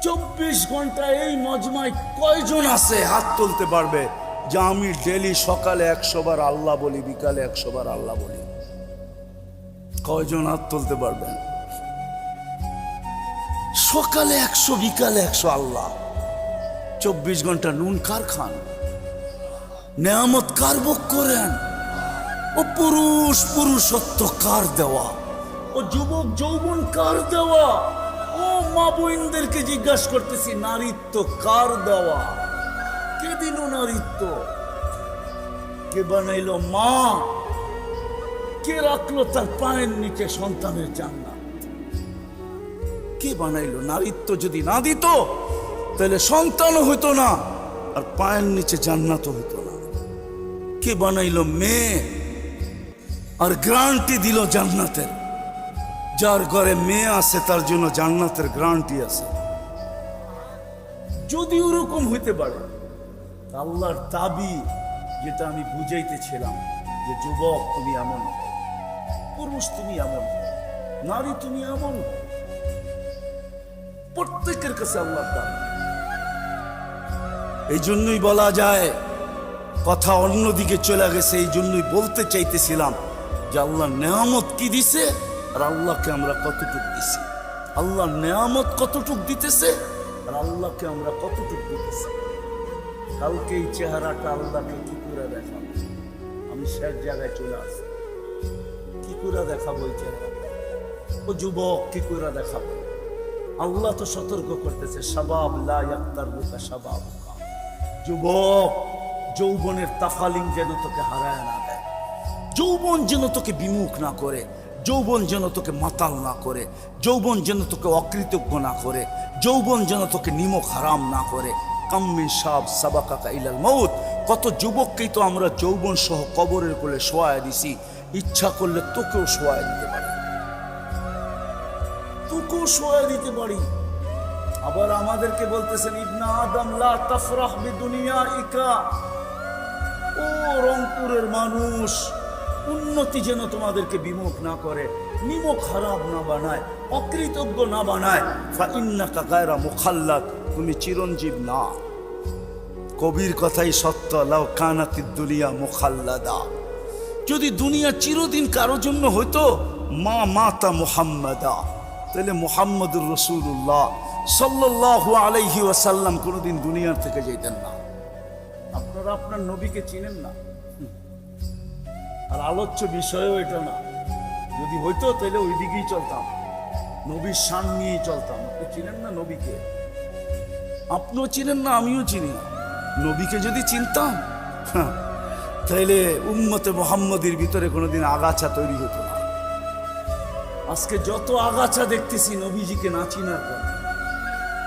24 ঘন্টা এই মজমায় কয়জন আছে হাত তুলতে পারবে যে আমি ডেলি সকালে 100 বার আল্লাহ বলি, বিকালে 100 বার আল্লাহ বলি? কয়জন হাত তুলতে পারবেন? সকালে 100, বিকালে 100 আল্লাহ। 24 ঘন্টা নুন কার খান? নেয়ামত কার ভোগ করেন? ও পুরুষ পুরুষত্ব কার দেওয়া? ও যুবক যৌবন কার দেওয়া? ও মা বোনদেরকে জিজ্ঞাসা করতেছি, নারীত্ব কার দেওয়া? কে দিল নারীত্ব? কে বানাইলো মা? কে রাখলো তার পায়ের নিচে সন্তানের জান্নাত? কে বানাইলো? নারীত্ব যদি না দিত তাহলে সন্তানও হইতো না, আর পায়ের নিচে জান্নাতও হইতো না। কে বানাইলো মেয়ে আর গ্যারান্টি দিল জান্নাতের? যার ঘরে মেয়ে আছে তার জন্য জান্নাতের গ্যারান্টি আছে। যদি ওরকম হইতে পারে, আল্লাহর দাবি যেটা আমি বুঝাইতেছিলাম যে যুবক তুমি এমন হও, পুরুষ তুমি এমন হও, নারী তুমি এমন হও, প্রত্যেকের কাছে আল্লাহর দাবি। এই জন্যই বলা যায়, কথা অন্যদিকে চলে গেছে, এই জন্যই বলতে চাইতেছিলাম যে আল্লাহ নেয়ামত কি দিছে আর আল্লাহকে আমরা কতটুক দিছি। আল্লাহ নেয়ামত কতটুক দিতেছে আর আল্লাহকে আমরা কতটুক দিতেছি। কালকে এই চেহারাটা আল্লাহকে কি করে দেখাবো? আমি শেষ জায়গায় চলে আসি, কি করে দেখাবো এই চেহারা? ও যুবক কি করে দেখাবো? আল্লাহ তো সতর্ক করতেছে, শাবাব লা ইয়াক্তারুকা শাবাবুকা। যুবক, যৌবনের তাফালিং যেন তোকে হারায় না দেয়, যৌবন যেন তোকে বিমুখ না করে, যৌবন যেন তোকে মাতাল না করে, যৌবন যেন তোকে অকৃতজ্ঞ না করে, যৌবন যেন তোকে নিমক হারাম না করে। কাম্মিন শাব সাবাকাকা ইলাল মউত। কত যুবককেই তো আমরা যৌবন সহ কবরের কোলে শোয়ায় দিছি, ইচ্ছা করলে তোকেও শোয়ায় দিতে পারি, তোকেও শোয়ায় দিতে পারি। আবার আমাদেরকে বলতেছেন, ইবনা আদম লা তাফরাহ বিদুনিয়াইকা। ও রংপুরের মানুষ, উন্নতি যেন তোমাদেরকে বিমুখ না করে, নিমক হারাম না বানায়, অকৃতজ্ঞ না বানায়। ফাইন্নাকা গায়রা মুখাল্লাদ, তুমি চিরঞ্জীব না। কবির কথাই সত্য, লাউ কানাতিদ দুনিয়া মুখাল্লাদা। যদি দুনিয়া চিরদিন কারোর জন্য হইতো, মা মাতা মুহাম্মাদা, তাহলে মুহাম্মদুর রাসূলুল্লাহ সাল্লাল্লাহু আলাইহি ওয়াসাল্লাম কোনোদিন দুনিয়ার থেকে যেতেন না। আপনারা আপনার নবীকে চিনেন না, আর আলোচ্য বিষয়ও এটা না। যদি হইতো তাহলে ওই দিকেই চলতাম, নবীর শান নিয়েই চলতাম। আপনি চিনেন না নবীকে, আপনিও চিনেন না, আমিও চিনি না। নবীকে যদি চিনতাম তাহলে উম্মতে মুহাম্মদীর ভিতরে কোনোদিন আগাছা তৈরি হতো না। আজকে যত আগাছা দেখতেছি নবীজিকে না চিনার কারণে।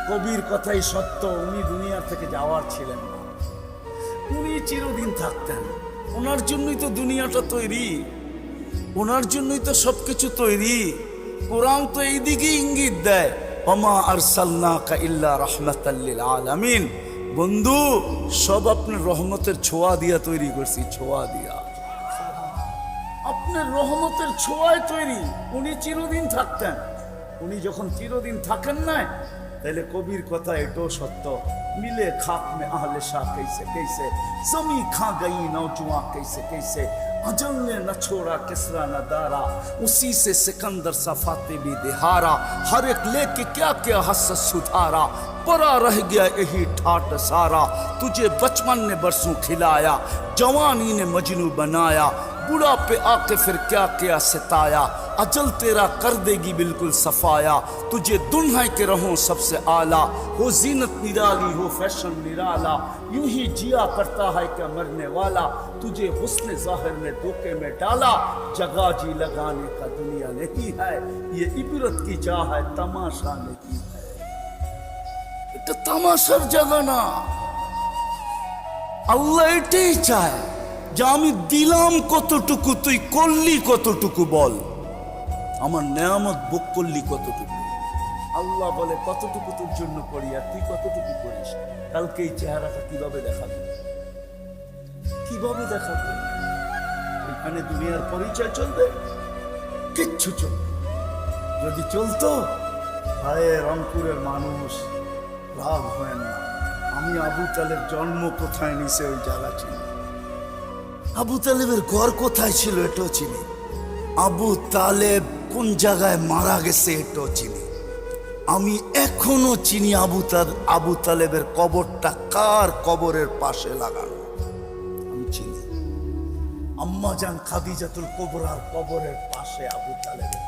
কবির কথাই সত্য, উনি দুনিয়ার থেকে যাওয়ার ছিলেন না, উনি চিরদিন থাকতেন। ওনার জন্যই তো দুনিয়াটা তৈরি, ওনার জন্যই তো সবকিছু তৈরি। কোরআন তো এই দিকে ইঙ্গিত দেয়, ওমা আরসালনাকা ইল্লা রাহমাতাল লিল আলামিন। বন্ধু, সব আপনার রহমতের ছোঁয়া দিয়া তৈরি করছি, ছোঁয়া দিয়া, আপনার রহমতের ছোঁয়ায় তৈরি। উনি চিরদিন থাকতেন, উনি যখন চিরদিন থাকেন না, তাহলে কবির কথা এটাও সত্য, মিলে খাক মে আহলে শাহ कैसे कैसे, जमी खा गई नौजुआ कैसे कैसे, अजल ने न छोड़ा किसरा न दारा, उसी से सिकंदर सफाते भी दिहारा, हर एक लेके क्या क्या हसस सुधारा, परा रह गया यही ठाट सारा, तुझे बचपन ने बरसों खिलाया, जवानी ने मजनू बनाया, बुढ़ा पे आके फिर क्या क्या सताया, अजल तेरा कर देगी बिल्कुल सफाया, तुझे दुल्हन के रहो सबसे आला, हो जीनत निराली हो फैशन निराला, यूं ही जिया करता है क्या मरने वाला, तुझे हुस्न जाहिर ने धोखे में डाला, जगह जी लगाने का दुनिया नहीं है, ये इबरत की जा है तमाशा नहीं है। এটা তামাশার জায়গা না। আল্লাহ এটাই চায় যে আমি দিলাম কতটুকু, তুই করলি কতটুকু, বল আমার নেয়ামত ভোগ করলি কতটুকু। আল্লাহ বলে কতটুকু তোর জন্য করি, আর তুই কতটুকু করিস। কালকে এই চেহারাটা কিভাবে দেখাবে, কিভাবে দেখাবে? এখানে দুনিয়ার পরিচয় চলবে, কিচ্ছু চলবে। যদি চলতো, হায় রংপুরের মানুষ, রাগ হয় না, আমি আবু তালেব জন্ম কোথায় নিছে ওই জায়গা চিনি, আবু তালেবের ঘর কোথায় ছিল এটাও চিনি, আবু তালেব কোন জায়গায় মারা গেছে এটাও চিনি, আমি এখনো চিনি আবু তালেবের কবরটা কার কবরের পাশে লাগানো, আমি চিনি। আম্মা জান খাদিজাতুল কুবরার কবরের পাশে আবু তালেবের